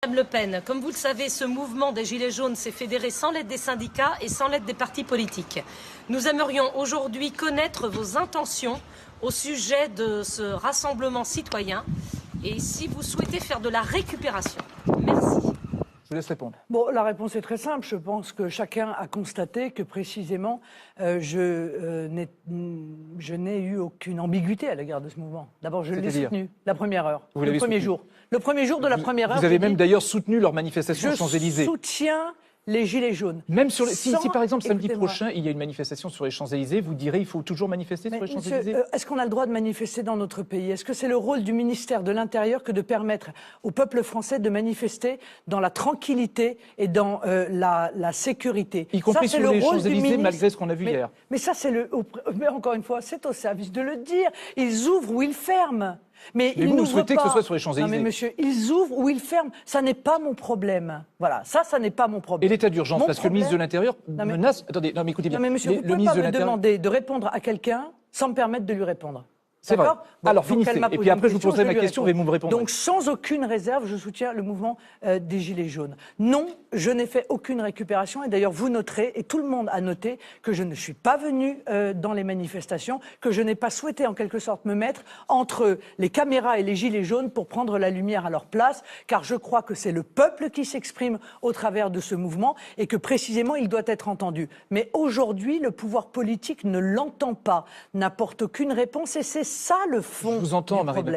Madame Le Pen, comme vous le savez, ce mouvement des Gilets jaunes s'est fédéré sans l'aide des syndicats et sans l'aide des partis politiques. Nous aimerions aujourd'hui connaître vos intentions au sujet de ce rassemblement citoyen et si vous souhaitez faire de la récupération. Merci. Je vous laisse répondre. Bon, la réponse est très simple. Je pense que chacun a constaté que précisément, je n'ai eu aucune ambiguïté à l'égard de ce mouvement. D'abord, je l'ai soutenu la première heure, le premier jour. Le premier jour de la première heure. Vous avez même d'ailleurs soutenu leur manifestation aux Champs-Élysées. Je soutiens les Gilets jaunes. Même sur si par exemple samedi prochain il y a une manifestation sur les Champs-Élysées, vous direz il faut toujours manifester sur les Champs-Élysées? Est-ce qu'on a le droit de manifester dans notre pays? Est-ce que c'est le rôle du ministère de l'Intérieur que de permettre au peuple français de manifester dans la tranquillité et dans la sécurité? Y compris sur les Champs-Élysées, malgré ce qu'on a vu hier. Mais ça, mais encore une fois, c'est au service de le dire. Ils ouvrent ou ils ferment. Mais vous souhaitez que ce soit sur les Champs-Élysées? Non mais monsieur, ils ouvrent ou ils ferment, ça n'est pas mon problème. Voilà, ça n'est pas mon problème. Et l'état d'urgence, parce que le ministre de l'Intérieur menace... Attendez, non mais écoutez bien. Non mais monsieur, vous ne pouvez pas me demander de répondre à quelqu'un sans me permettre de lui répondre. C'est vrai. Bon, alors finissez, et puis après je vous poserai ma question et vous me répondrez. Donc sans aucune réserve, je soutiens le mouvement des Gilets jaunes. Non, je n'ai fait aucune récupération et d'ailleurs vous noterez, et tout le monde a noté, que je ne suis pas venu dans les manifestations, que je n'ai pas souhaité en quelque sorte me mettre entre les caméras et les Gilets jaunes pour prendre la lumière à leur place, car je crois que c'est le peuple qui s'exprime au travers de ce mouvement et que précisément il doit être entendu. Mais aujourd'hui, le pouvoir politique ne l'entend pas, n'apporte aucune réponse et c'est ça le fond du problème.